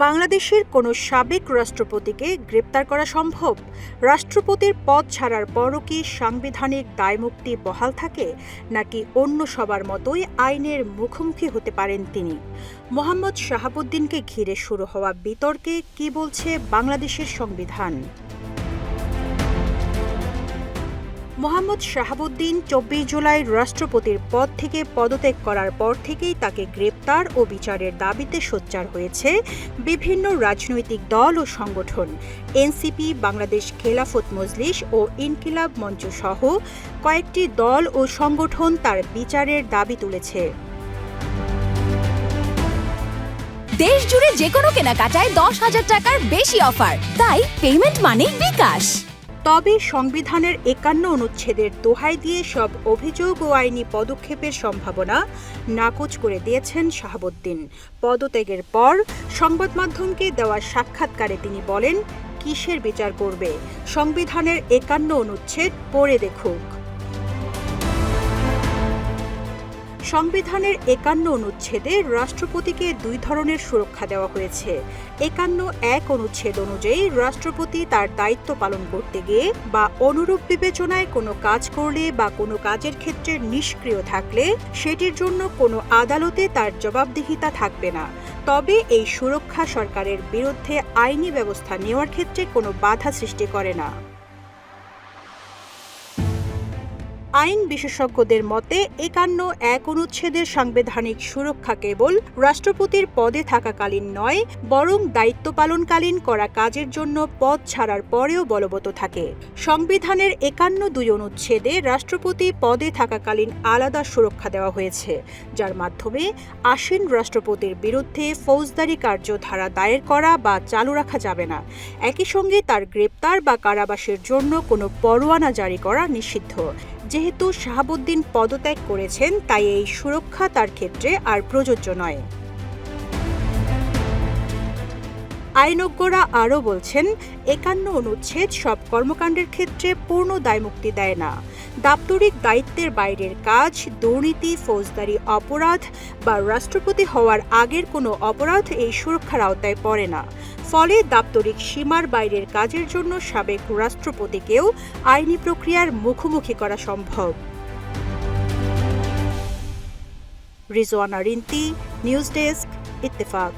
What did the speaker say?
বাংলাদেশের কোনো সাবেক রাষ্ট্রপতিকে গ্রেপ্তার করা সম্ভব? রাষ্ট্রপতির পদ ছাড়ার পরও কি সাংবিধানিক দায়মুক্তি বহাল থাকে, নাকি অন্য সবার মতোই আইনের মুখোমুখি হতে পারেন তিনি? মোহাম্মদ শাহাবুদ্দিনকে ঘিরে শুরু হওয়া বিতর্কে কি বলছে বাংলাদেশের সংবিধান? মোহাম্মদ শাহাবুদ্দিন ২৪ জুলাই রাষ্ট্রপতির পদ থেকে পদত্যাগ করার পর থেকেই তাকে গ্রেপ্তার ও বিচারের দাবিতে সোচ্চার হয়েছে বিভিন্ন রাজনৈতিক দল ও সংগঠন। এনসিপি, বাংলাদেশ খেলাফত মজলিস ও ইনকিলাব মঞ্চ সহ কয়েকটি দল ও সংগঠন তার বিচারের দাবি তুলেছে। দেশ জুড়ে যে কোনো কেনাকাটায় ১০,০০০ টাকার বেশি অফার, তাই পেমেন্ট মানেই বিকাশ। তবে সংবিধানের ৫১ অনুচ্ছেদের দোহাই দিয়ে সব অভিযোগ ও আইনি পদক্ষেপের সম্ভাবনা নাকচ করে দিয়েছেন শাহাবুদ্দিন। পদত্যাগের পর সংবাদ মাধ্যমকে দেওয়া সাক্ষাৎকারে তিনি বলেন, কিসের বিচার করবে? সংবিধানের ৫১ অনুচ্ছেদ পড়ে দেখুক। সংবিধানের ৫১ অনুচ্ছেদে রাষ্ট্রপতিকে দুই ধরনের সুরক্ষা দেওয়া হয়েছে। ৫১(১) অনুচ্ছেদ অনুযায়ী রাষ্ট্রপতি তার দায়িত্ব পালন করতে গিয়ে বা অনুরূপ বিবেচনায় কোনো কাজ করলে বা কোনো কাজের ক্ষেত্রে নিষ্ক্রিয় থাকলে সেটির জন্য কোনো আদালতে তার জবাবদিহিতা থাকবে না। তবে এই সুরক্ষা সরকারের বিরুদ্ধে আইনি ব্যবস্থা নেওয়ার ক্ষেত্রে কোনো বাধা সৃষ্টি করে না। আইন বিশেষজ্ঞদের মতে ৫১(১) অনুচ্ছেদের সাংবিধানিক সুরক্ষা কেবল রাষ্ট্রপতির পদে থাকাকালীন নয়, বরং দায়িত্ব পালনকালীন করা কাজের জন্য পদ ছাড়ার পরেও বলবৎ থাকে। সংবিধানের ৫১(২) অনুচ্ছেদে রাষ্ট্রপতি পদে থাকাকালীন আলাদা সুরক্ষা দেওয়া হয়েছে, যার মাধ্যমে আসীন রাষ্ট্রপতির বিরুদ্ধে ফৌজদারি কার্যধারা দায়ের করা বা চালু রাখা যাবে না। একই সঙ্গে তার গ্রেপ্তার বা কারাবাসের জন্য কোনো পরোয়ানা জারি করা নিষিদ্ধ। যেহেতু শাহাবুদ্দিন পদত্যাগ করেছেন, তাই এই সুরক্ষা তার ক্ষেত্রে আর প্রযোজ্য নয়। আইনজ্ঞরা আরও বলছেন, ৫১ অনুচ্ছেদ সব কর্মকাণ্ডের ক্ষেত্রে পূর্ণ দায়মুক্তি দেয় না। দাপ্তরিক দায়িত্বের বাইরের কাজ, দুর্নীতি, ফৌজদারি অপরাধ বা রাষ্ট্রপতি হওয়ার আগের কোনো অপরাধ এই সুরক্ষার আওতায় পড়ে না। ফলে দাপ্তরিক সীমার বাইরের কাজের জন্য সাবেক রাষ্ট্রপতিকেও আইনি প্রক্রিয়ার মুখোমুখি করা সম্ভব। Rizwana Rinti, news desk, Ittefaq.